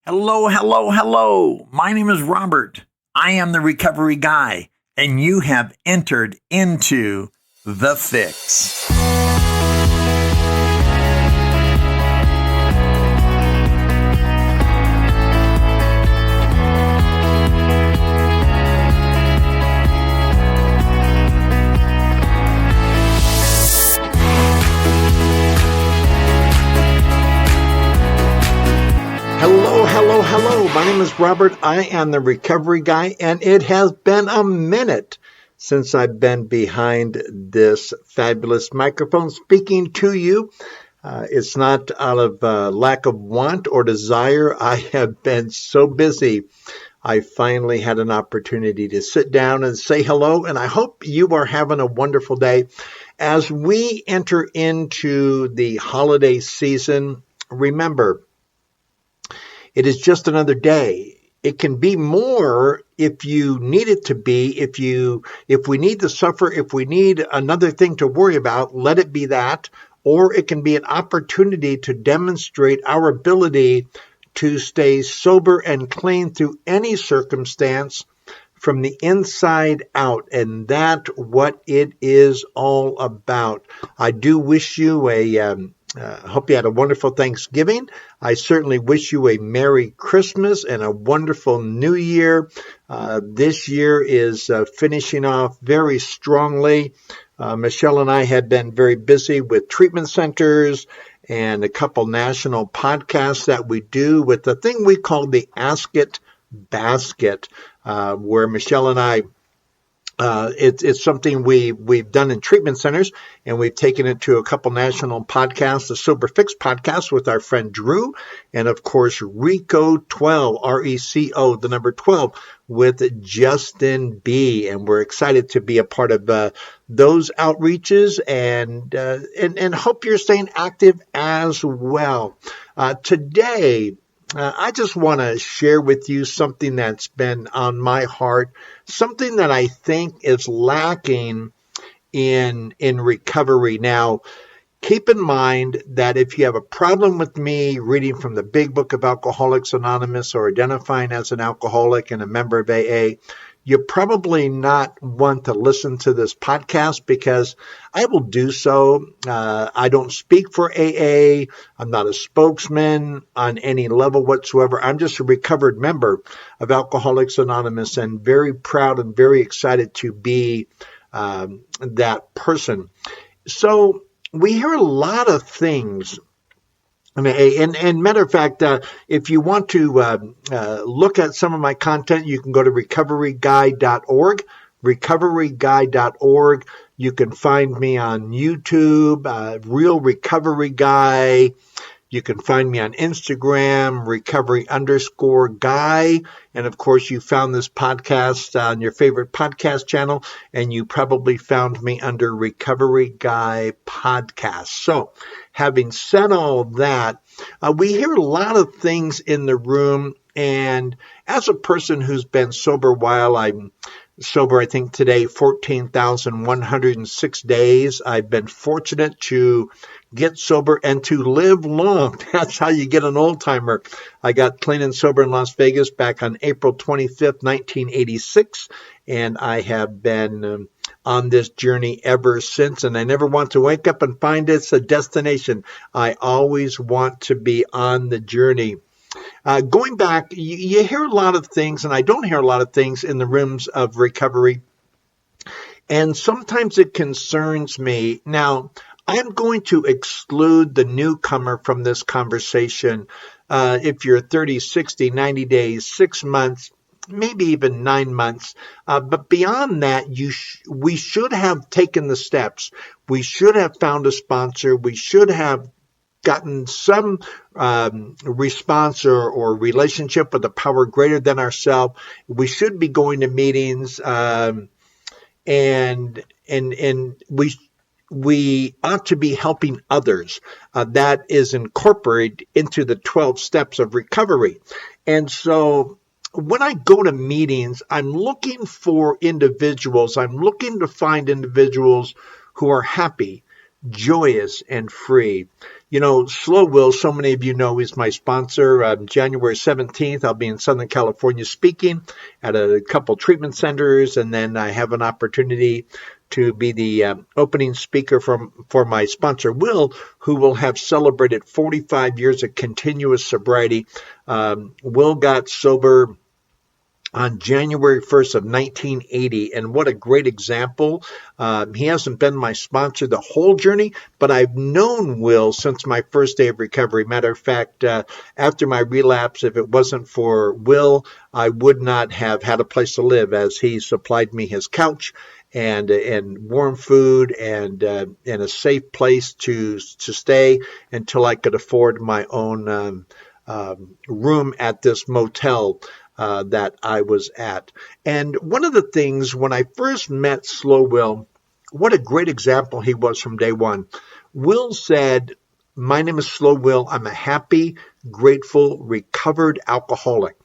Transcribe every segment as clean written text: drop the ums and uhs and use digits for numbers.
Hello, hello, hello. My name is Robert. I am the recovery guy, and you have entered into The Fix. Hello. My name is Robert. I am the recovery guy, and it has been a minute since I've been behind this fabulous microphone speaking to you. It's not out of lack of want or desire. I have been so busy. I finally had an opportunity to sit down and say hello, and I hope you are having a wonderful day. As we enter into the holiday season, remember, it is just another day. It can be more if you need it to be. If we need to suffer, if we need another thing to worry about, let it be that. Or it can be an opportunity to demonstrate our ability to stay sober and clean through any circumstance from the inside out. And that's what it is all about. I do wish you hope you had a wonderful Thanksgiving. I certainly wish you a Merry Christmas and a wonderful New Year. This year is finishing off very strongly. Michelle and I had been very busy with treatment centers and a couple national podcasts that we do with the thing we call the Ask It Basket, where Michelle and I it's something we've done in treatment centers, and we've taken it to a couple national podcasts, the Sober Fix podcast with our friend Drew, and of course RECO 12, RECO, the number 12, with Justin B. And we're excited to be a part of those outreaches, and hope you're staying active as well. Today, I just want to share with you something that's been on my heart, something that I think is lacking in recovery. Now, keep in mind that if you have a problem with me reading from the Big Book of Alcoholics Anonymous or identifying as an alcoholic and a member of AA, you probably not want to listen to this podcast because I will do so. I don't speak for AA. I'm not a spokesman on any level whatsoever. I'm just a recovered member of Alcoholics Anonymous and very proud and very excited to be that person. So we hear a lot of things. I mean, and matter of fact, if you want to look at some of my content, you can go to recoveryguy.org, recoveryguy.org. You can find me on YouTube, Real Recovery Guy. You can find me on Instagram, recovery_guy. And of course, you found this podcast on your favorite podcast channel, and you probably found me under Recovery Guy Podcast. So, having said all that, we hear a lot of things in the room. And as a person who's been sober a while, I'm sober, I think today, 14,106 days. I've been fortunate to get sober and to live long. That's how you get an old timer. I got clean and sober in Las Vegas back on April 25th, 1986. And I have been on this journey ever since. And I never want to wake up and find it's a destination. I always want to be on the journey. Going back, you hear a lot of things, and I don't hear a lot of things in the rooms of recovery. And sometimes it concerns me. Now, I'm going to exclude the newcomer from this conversation. If you're 30, 60, 90 days, 6 months, maybe even 9 months. But beyond that, we should have taken the steps. We should have found a sponsor. We should have gotten some response or relationship with a power greater than ourselves. We should be going to meetings, and we ought to be helping others. That is incorporated into the 12 steps of recovery. And so when I go to meetings, I'm looking for individuals. I'm looking to find individuals who are happy, joyous and free. You know, Slow Will, so many of you know, is my sponsor. January 17th, I'll be in Southern California speaking at a couple treatment centers, and then I have an opportunity to be the opening speaker for my sponsor, Will, who will have celebrated 45 years of continuous sobriety. Will got sober on January 1st of 1980, and what a great example. He hasn't been my sponsor the whole journey, but I've known Will since my first day of recovery. Matter of fact, after my relapse, if it wasn't for Will, I would not have had a place to live, as he supplied me his couch and warm food and a safe place to stay until I could afford my own room at this motel that I was at. And one of the things, when I first met Slow Will, what a great example he was from day one. Will said, "My name is Slow Will. I'm a happy, grateful, recovered alcoholic."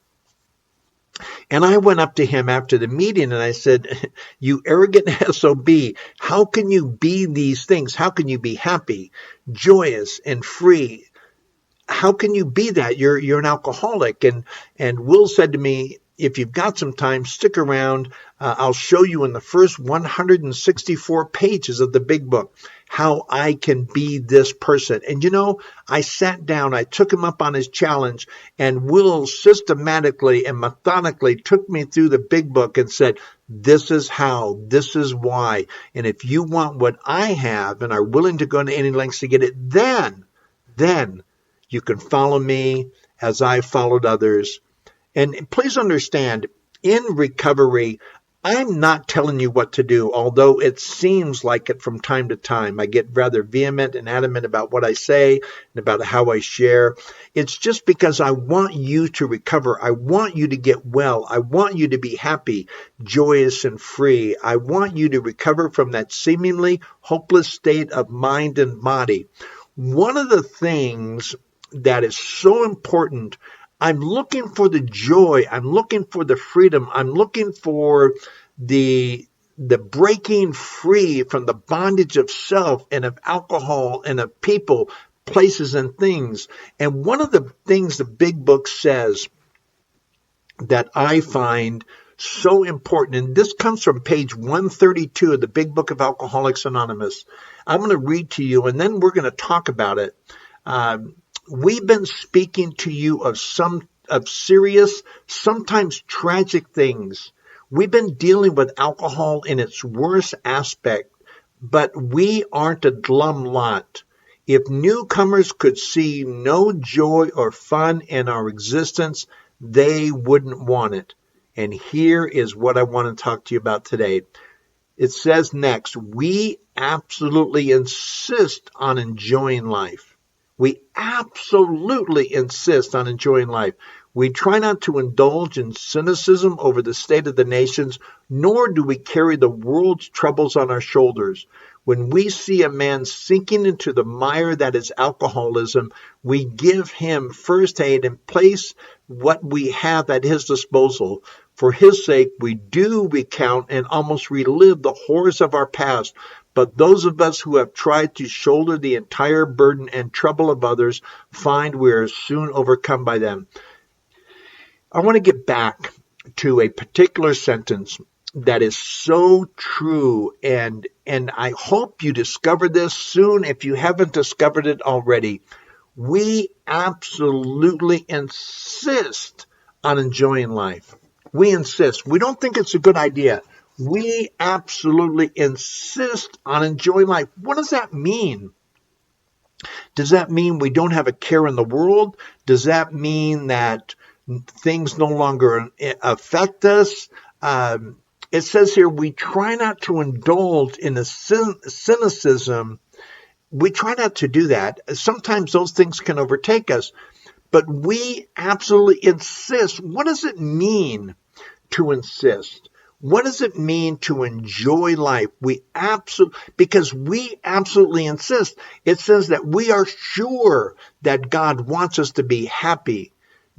And I went up to him after the meeting and I said, "You arrogant SOB, how can you be these things? How can you be happy, joyous, and free? How can you be that? You're an alcoholic." And Will said to me, "If you've got some time, stick around. I'll show you in the first 164 pages of the big book how I can be this person." And you know, I sat down, I took him up on his challenge, and Will systematically and methodically took me through the big book and said, "This is how, this is why. And if you want what I have and are willing to go to any lengths to get it, then you can follow me as I followed others." And please understand, in recovery, I'm not telling you what to do, although it seems like it from time to time. I get rather vehement and adamant about what I say and about how I share. It's just because I want you to recover. I want you to get well. I want you to be happy, joyous, and free. I want you to recover from that seemingly hopeless state of mind and body. One of the things that is so important, I'm looking for the joy, I'm looking for the freedom, I'm looking for the breaking free from the bondage of self and of alcohol and of people, places, and things. And one of the things the big book says that I find so important, and this comes from page 132 of the big book of Alcoholics Anonymous. I'm going to read to you, and then we're going to talk about it. We've been speaking to you of serious, sometimes tragic things. We've been dealing with alcohol in its worst aspect, but we aren't a glum lot. If newcomers could see no joy or fun in our existence, they wouldn't want it. And here is what I want to talk to you about today. It says next, we absolutely insist on enjoying life. We absolutely insist on enjoying life. We try not to indulge in cynicism over the state of the nations, nor do we carry the world's troubles on our shoulders. When we see a man sinking into the mire that is alcoholism, we give him first aid and place what we have at his disposal. For his sake, we do recount and almost relive the horrors of our past. But those of us who have tried to shoulder the entire burden and trouble of others find we are soon overcome by them. I want to get back to a particular sentence that is so true, and I hope you discover this soon if you haven't discovered it already. We absolutely insist on enjoying life. We insist. We don't think it's a good idea. We absolutely insist on enjoying life. What does that mean? Does that mean we don't have a care in the world? Does that mean that things no longer affect us? It says here, we try not to indulge in a cynicism. We try not to do that. Sometimes those things can overtake us, but we absolutely insist. What does it mean to insist? What does it mean to enjoy life? Because we absolutely insist. It says that we are sure that God wants us to be happy,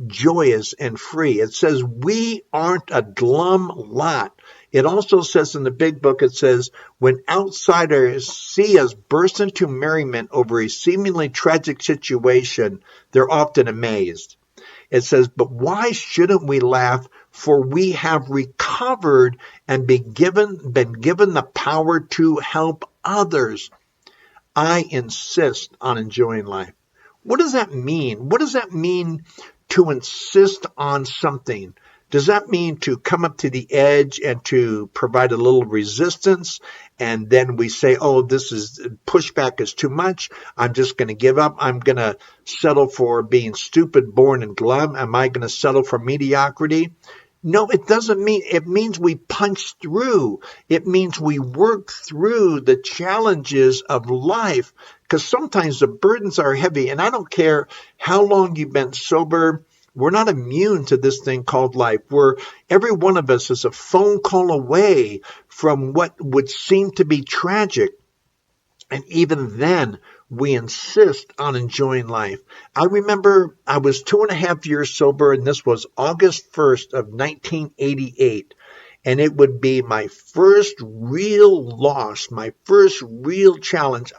joyous, and free. It says we aren't a glum lot. It also says in the big book, it says, when outsiders see us burst into merriment over a seemingly tragic situation, they're often amazed. It says, but why shouldn't we laugh? For we have recovered and been given the power to help others. I insist on enjoying life. What does that mean? What does that mean to insist on something? Does that mean to come up to the edge and to provide a little resistance? And then we say, oh, this is pushback is too much. I'm just going to give up. I'm going to settle for being stupid, boring, and glum. Am I going to settle for mediocrity? No, it doesn't mean, it means we punch through. It means we work through the challenges of life, because sometimes the burdens are heavy. And I don't care how long you've been sober. We're not immune to this thing called life. Every one of us is a phone call away from what would seem to be tragic. And even then, we insist on enjoying life. I remember I was 2.5 years sober, and this was August 1st of 1988. And it would be my first real loss, my first real challenge.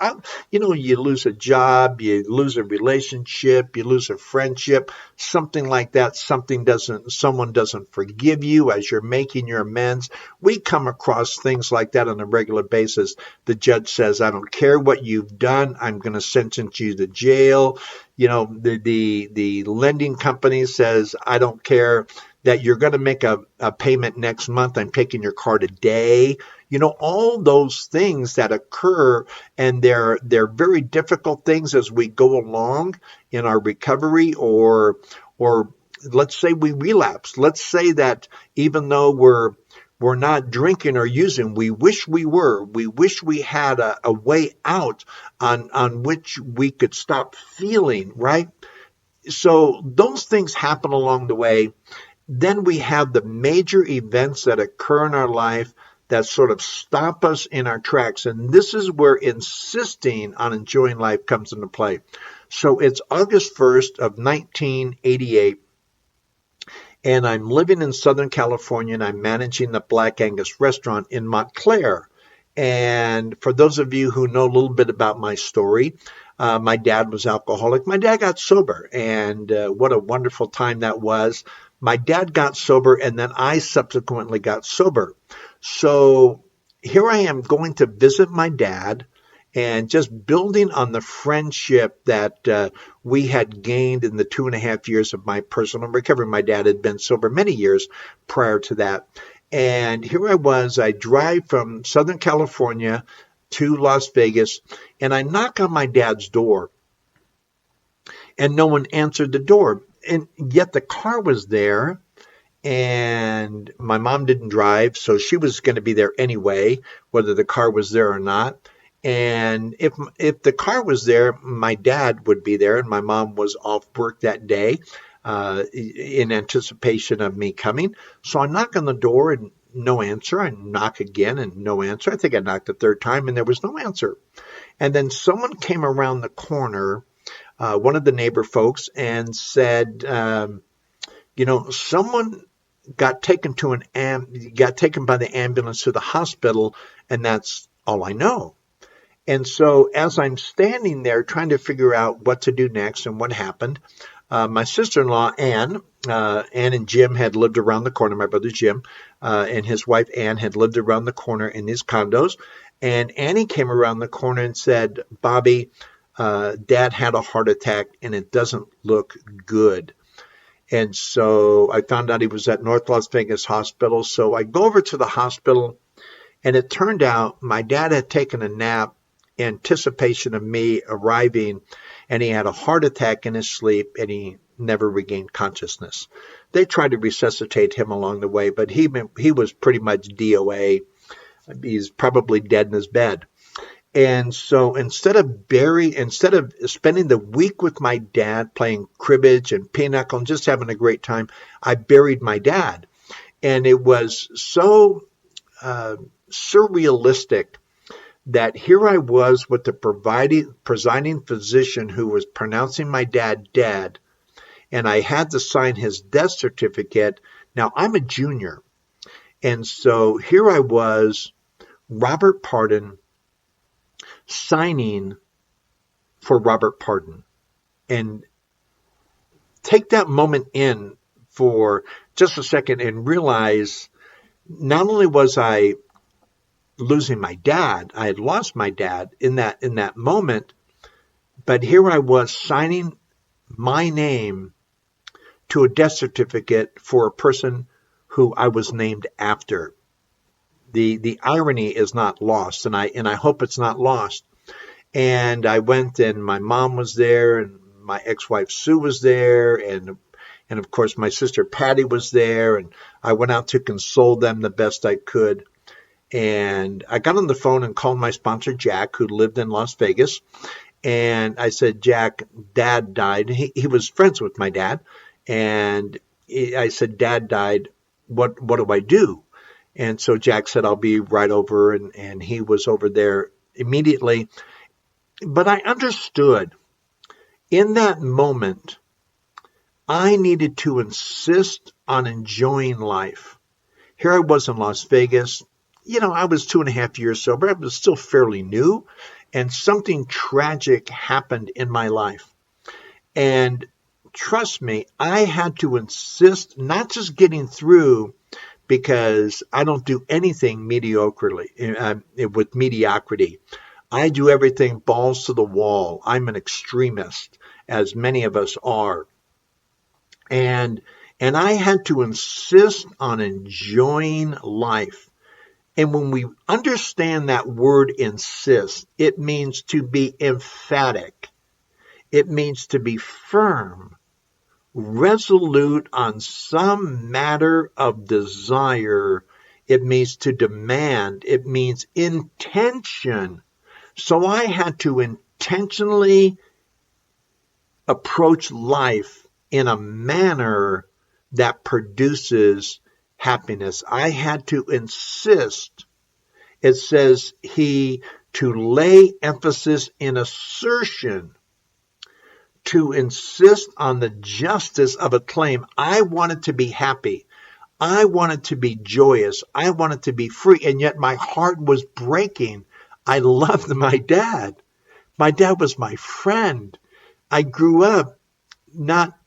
You lose a job, you lose a relationship, you lose a friendship, something like that. Someone doesn't forgive you as you're making your amends. We come across things like that on a regular basis. The judge says, I don't care what you've done. I'm going to sentence you to jail. The lending company says, I don't care that you're going to make a payment next month. I'm taking your car today. All those things that occur, and they're very difficult things as we go along in our recovery, or let's say we relapse. Let's say that even though we're not drinking or using, we wish we were. We wish we had a way out on which we could stop feeling, right? So those things happen along the way. Then we have the major events that occur in our life that sort of stop us in our tracks. And this is where insisting on enjoying life comes into play. So it's August 1st of 1988. And I'm living in Southern California, and I'm managing the Black Angus restaurant in Montclair. And for those of you who know a little bit about my story, my dad was alcoholic. My dad got sober, and what a wonderful time that was. My dad got sober, and then I subsequently got sober. So here I am going to visit my dad, and just building on the friendship that we had gained in the 2.5 years of my personal recovery. My dad had been sober many years prior to that. And here I was, I drive from Southern California to Las Vegas, and I knock on my dad's door, and no one answered the door. And yet the car was there, and my mom didn't drive, so she was going to be there anyway, whether the car was there or not. And if the car was there, my dad would be there, and my mom was off work that day in anticipation of me coming. So I knock on the door, and no answer. I knock again, and no answer. I think I knocked the third time, and there was no answer. And then someone came around the corner, one of the neighbor folks, and said, someone got taken by the ambulance to the hospital, and that's all I know. And so as I'm standing there trying to figure out what to do next and what happened, my sister-in-law, Ann and Jim had lived around the corner, my brother Jim, and his wife Ann had lived around the corner in these condos. And Annie came around the corner and said, Bobby, Dad had a heart attack, and it doesn't look good. And so I found out he was at North Las Vegas Hospital. So I go over to the hospital, and it turned out my dad had taken a nap in anticipation of me arriving, and he had a heart attack in his sleep, and he never regained consciousness. They tried to resuscitate him along the way, but he was pretty much DOA. He's probably dead in his bed. And so instead of spending the week with my dad playing cribbage and pinochle and just having a great time, I buried my dad. And it was so surrealistic that here I was with the presiding physician who was pronouncing my dad dead, and I had to sign his death certificate. Now, I'm a junior, And so here I was, Robert Pardon, signing for Robert Pardon. And take that moment in for just a second and realize not only was I losing my dad, I had lost my dad in that moment, but here I was signing my name to a death certificate for a person who I was named after. The irony is not lost, and I hope it's not lost. And I went, and my mom was there, and my ex-wife Sue was there, and of course my sister Patty was there, and I went out to console them the best I could. And I got on the phone and called my sponsor Jack, who lived in Las Vegas, and I said, Jack, Dad died. He was friends with my dad, and I said, Dad died. What do I do? And so Jack said, I'll be right over, and he was over there immediately. But I understood in that moment, I needed to insist on enjoying life. Here I was in Las Vegas. I was 2.5 years sober. I was still fairly new, and something tragic happened in my life. And trust me, I had to insist, not just getting through, because I don't do anything with mediocrity. I do everything balls to the wall. I'm an extremist, as many of us are. And I had to insist on enjoying life. And when we understand that word insist, it means to be emphatic. It means to be firm, resolute on some matter of desire. It means to demand. It means intention. So I had to intentionally approach life in a manner that produces happiness. I had to insist. It says to lay emphasis in assertion, to insist on the justice of a claim. I wanted to be happy. I wanted to be joyous. I wanted to be free. And yet my heart was breaking. I loved my dad. My dad was my friend. I grew up not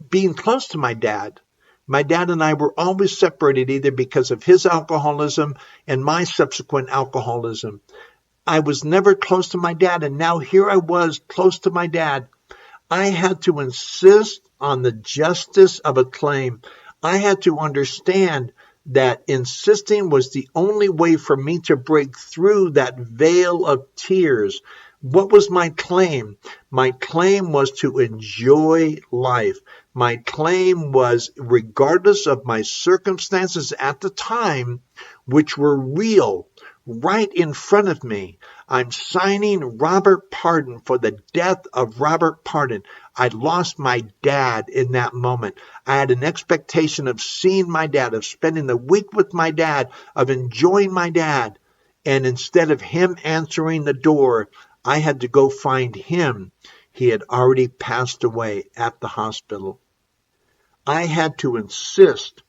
being close to my dad. My dad and I were always separated, either because of his alcoholism and my subsequent alcoholism. I was never close to my dad, and now here I was close to my dad. I had to insist on the justice of a claim. I had to understand that insisting was the only way for me to break through that veil of tears. What was my claim? My claim was to enjoy life. My claim was, regardless of my circumstances at the time, which were real, right in front of me, I'm signing Robert Pardon for the death of Robert Pardon. I lost my dad in that moment. I had an expectation of seeing my dad, of spending the week with my dad, of enjoying my dad. And instead of him answering the door, I had to go find him. He had already passed away at the hospital. I had to insist.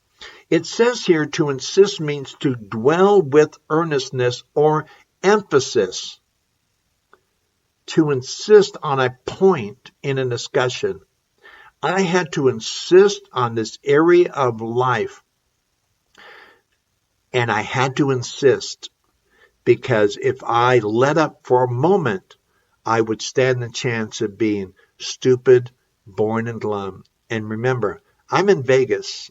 It says here to insist means to dwell with earnestness or emphasis. To insist on a point in a discussion. I had to insist on this area of life. And I had to insist because if I let up for a moment, I would stand the chance of being stupid, boring, and glum. And remember, I'm in Vegas.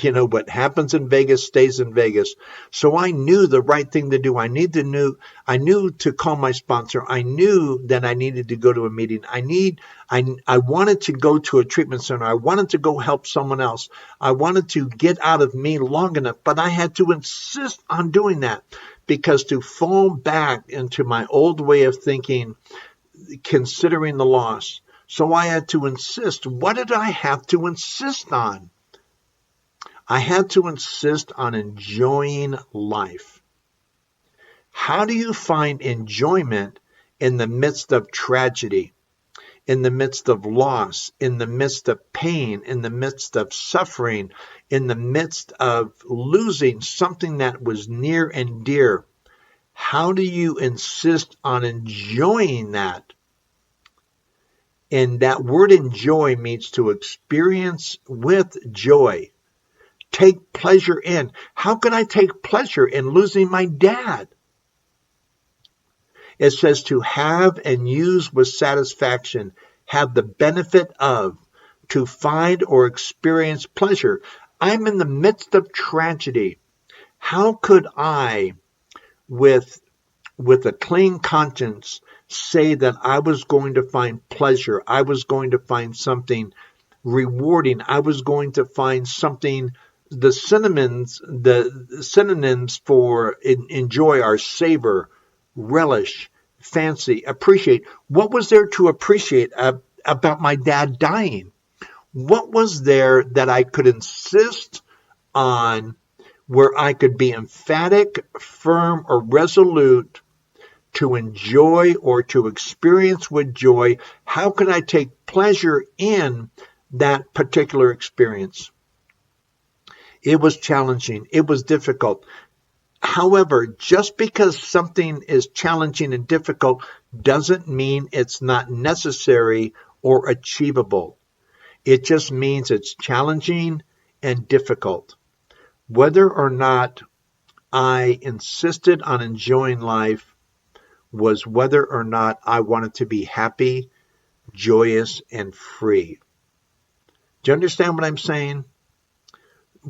What happens in Vegas stays in Vegas. So I knew the right thing to do. I knew to call my sponsor. I knew that I needed to go to a meeting. I wanted to go to a treatment center. I wanted to go help someone else. I wanted to get out of me long enough, but I had to insist on doing that because to fall back into my old way of thinking, considering the loss. So I had to insist. What did I have to insist on? I had to insist on enjoying life. How do you find enjoyment in the midst of tragedy? in the midst of loss, in the midst of pain, in the midst of suffering, in the midst of losing something that was near and dear. How do you insist on enjoying that? And that word enjoy means to experience with joy. Take pleasure in. How can I take pleasure in losing my dad? It says to have and use with satisfaction, have the benefit of, to find or experience pleasure. I'm in the midst of tragedy. How could I, with a clean conscience, say that I was going to find pleasure? I was going to find something rewarding. I was going to find something. The synonyms for enjoy are savor, relish, fancy, appreciate. What was there to appreciate about my dad dying? What was there that I could insist on, where I could be emphatic, firm, or resolute to enjoy or to experience with joy? How can I take pleasure in that particular experience? It was challenging. It was difficult. However, just because something is challenging and difficult doesn't mean it's not necessary or achievable. It just means it's challenging and difficult. Whether or not I insisted on enjoying life was whether or not I wanted to be happy, joyous, and free. Do you understand what I'm saying?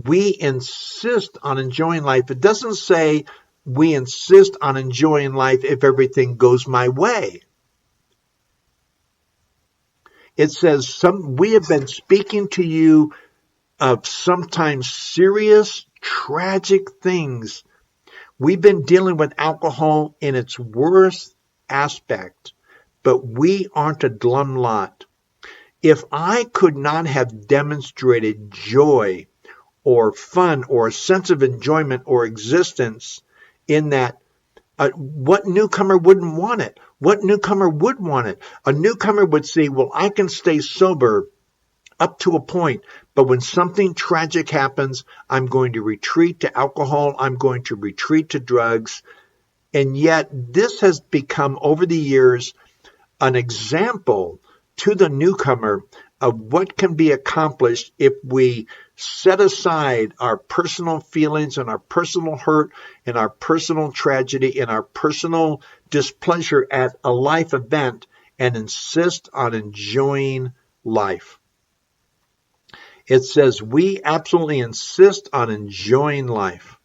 We insist on enjoying life. It doesn't say we insist on enjoying life if everything goes my way. It says we have been speaking to you of sometimes serious, tragic things. We've been dealing with alcohol in its worst aspect, but we aren't a glum lot. If I could not have demonstrated joy or fun or a sense of enjoyment or existence in that, what newcomer wouldn't want it? What newcomer would want it? A newcomer would say, well, I can stay sober up to a point, but when something tragic happens, I'm going to retreat to alcohol, I'm going to retreat to drugs. And yet this has become, over the years, an example to the newcomer of what can be accomplished if we set aside our personal feelings and our personal hurt and our personal tragedy and our personal displeasure at a life event and insist on enjoying life. It says we absolutely insist on enjoying life.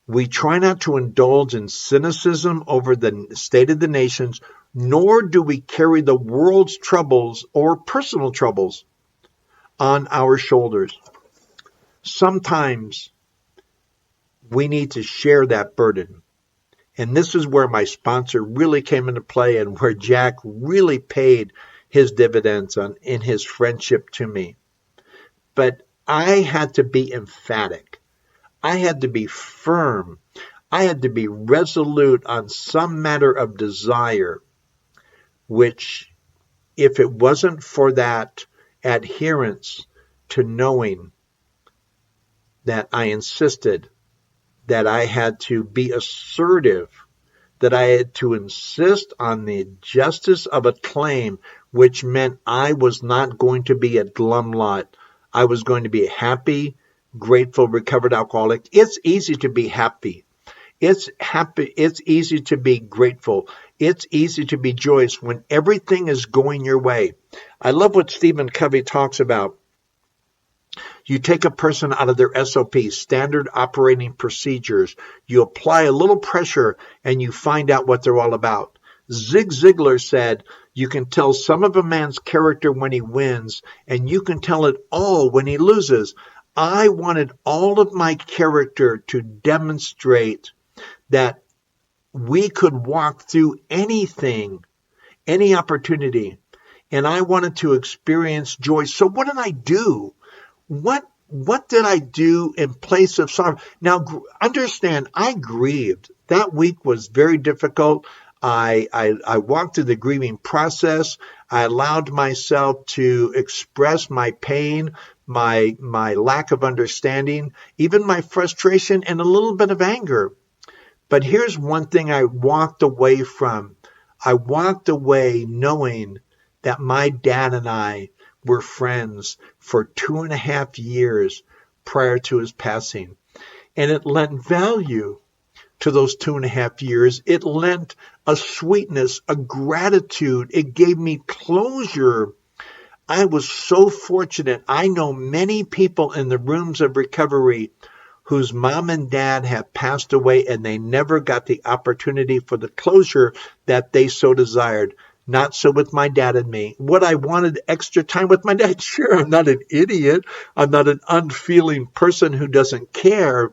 We try not to indulge in cynicism over the state of the nations, nor do we carry the world's troubles or personal troubles on our shoulders. Sometimes we need to share that burden. And this is where my sponsor really came into play and where Jack really paid his dividends in his friendship to me. But I had to be emphatic. I had to be firm. I had to be resolute on some matter of desire, which, if it wasn't for that adherence to knowing that I insisted, that I had to be assertive, that I had to insist on the justice of a claim, which meant I was not going to be a glum lot. I was going to be a happy, grateful, recovered alcoholic. It's easy to be happy. It's easy to be grateful. It's easy to be joyous when everything is going your way. I love what Stephen Covey talks about. You take a person out of their SOPs, standard operating procedures. You apply a little pressure and you find out what they're all about. Zig Ziglar said, you can tell some of a man's character when he wins, and you can tell it all when he loses. I wanted all of my character to demonstrate that we could walk through anything, any opportunity, and I wanted to experience joy. So what did I do? What did I do in place of sorrow? Now, understand, I grieved. That week was very difficult. I walked through the grieving process. I allowed myself to express my pain, my lack of understanding, even my frustration and a little bit of anger. But here's one thing I walked away from. I walked away knowing that my dad and I were friends for 2.5 years prior to his passing. And it lent value to those 2.5 years. It lent a sweetness, a gratitude. It gave me closure. I was so fortunate. I know many people in the rooms of recovery whose mom and dad have passed away and they never got the opportunity for the closure that they so desired. Not so with my dad and me. What I wanted extra time with my dad, sure, I'm not an idiot. I'm not an unfeeling person who doesn't care.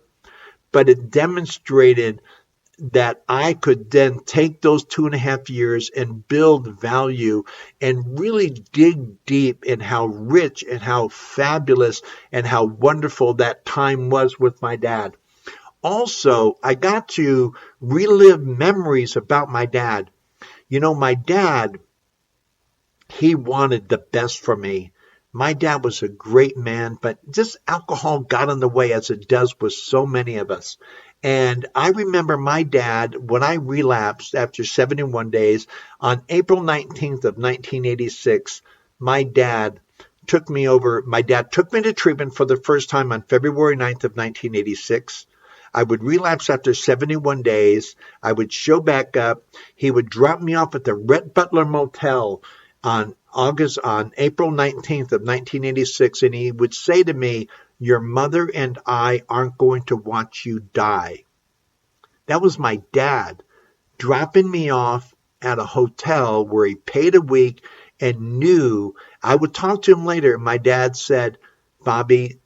But it demonstrated that I could then take those 2.5 years and build value and really dig deep in how rich and how fabulous and how wonderful that time was with my dad. Also, I got to relive memories about my dad. You know, my dad, he wanted the best for me. My dad was a great man, but just alcohol got in the way, as it does with so many of us. And I remember my dad, when I relapsed after 71 days, on April 19th of 1986, my dad took me to treatment for the first time on February 9th of 1986. I would relapse after 71 days. I would show back up. He would drop me off at the Rhett Butler Motel on April 19th of 1986, and he would say to me, "Your mother and I aren't going to watch you die." That was my dad dropping me off at a hotel where he paid a week and knew I would talk to him later. My dad said, "Bobby,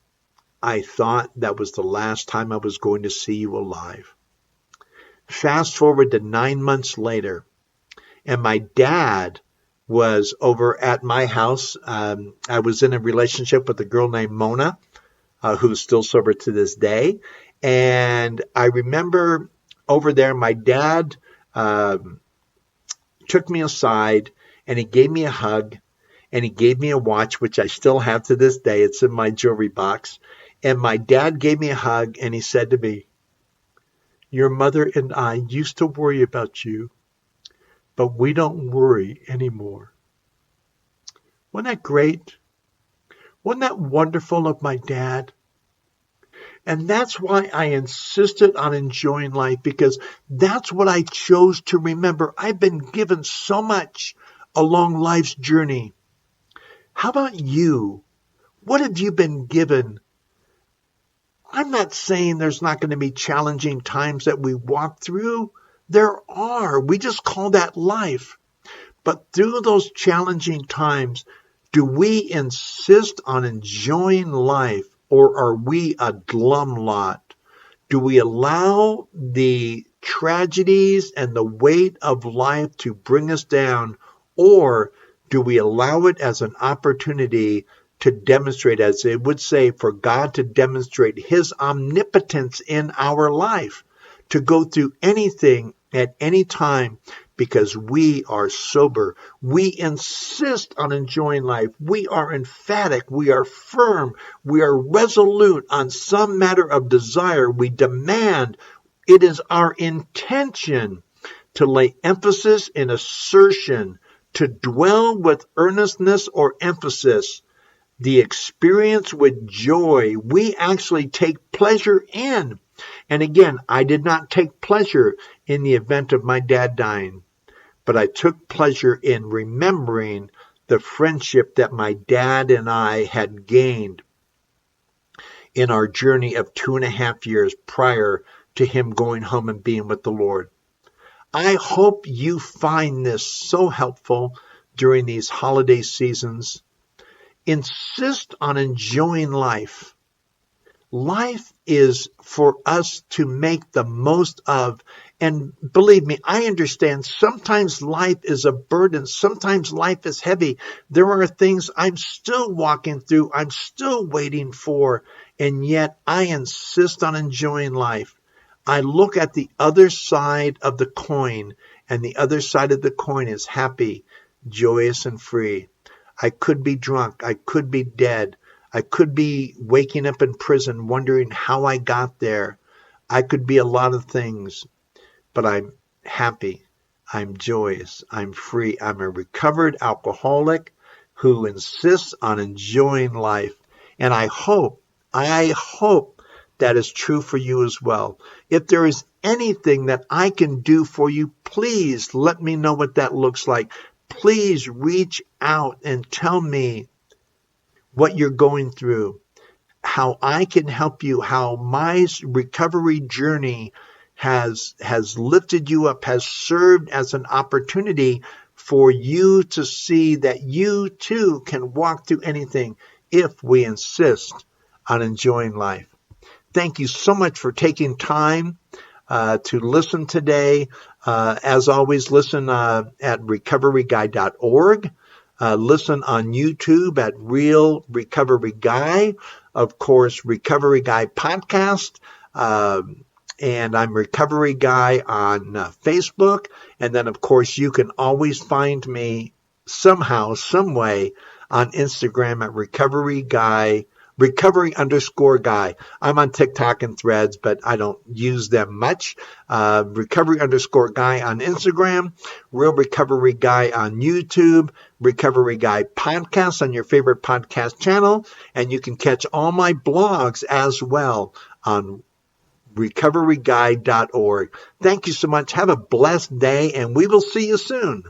I thought that was the last time I was going to see you alive." Fast forward to 9 months later, and my dad was over at my house. I was in a relationship with a girl named Mona, who's still sober to this day. And I remember over there, my dad took me aside and he gave me a hug and he gave me a watch, which I still have to this day. It's in my jewelry box. And my dad gave me a hug and he said to me, "Your mother and I used to worry about you, but we don't worry anymore." Wasn't that great? Wasn't that wonderful of my dad? And that's why I insisted on enjoying life, because that's what I chose to remember. I've been given so much along life's journey. How about you? What have you been given? I'm not saying there's not going to be challenging times that we walk through. There are. We just call that life. But through those challenging times, do we insist on enjoying life, or are we a glum lot? Do we allow the tragedies and the weight of life to bring us down, or do we allow it as an opportunity to demonstrate, as it would say, for God to demonstrate his omnipotence in our life, to go through anything at any time because we are sober. We insist on enjoying life. We are emphatic. We are firm. We are resolute on some matter of desire. We demand. It is our intention to lay emphasis and assertion, to dwell with earnestness or emphasis, the experience with joy. We actually take pleasure in. And again, I did not take pleasure in the event of my dad dying, but I took pleasure in remembering the friendship that my dad and I had gained in our journey of 2.5 years prior to him going home and being with the Lord. I hope you find this so helpful during these holiday seasons. Insist on enjoying life. Life is for us to make the most of. And believe me, I understand sometimes life is a burden. Sometimes life is heavy. There are things I'm still walking through. I'm still waiting for. And yet I insist on enjoying life. I look at the other side of the coin, and the other side of the coin is happy, joyous, and free. I could be drunk. I could be dead. I could be waking up in prison wondering how I got there. I could be a lot of things, but I'm happy. I'm joyous. I'm free. I'm a recovered alcoholic who insists on enjoying life. And I hope that is true for you as well. If there is anything that I can do for you, please let me know what that looks like. Please reach out and tell me what you're going through, how I can help you, how my recovery journey has lifted you up, has served as an opportunity for you to see that you too can walk through anything if we insist on enjoying life. Thank you so much for taking time to listen today. As always, listen at recoveryguy.org. Listen on YouTube at Real Recovery Guy. Of course, Recovery Guy Podcast. And I'm Recovery Guy on Facebook. And then, of course, you can always find me somehow, some way on Instagram at Recovery_Guy. I'm on TikTok and Threads, but I don't use them much. Recovery_Guy on Instagram, Real Recovery Guy on YouTube, Recovery Guy Podcast on your favorite podcast channel. And you can catch all my blogs as well on recoveryguy.org. Thank you so much. Have a blessed day, and we will see you soon.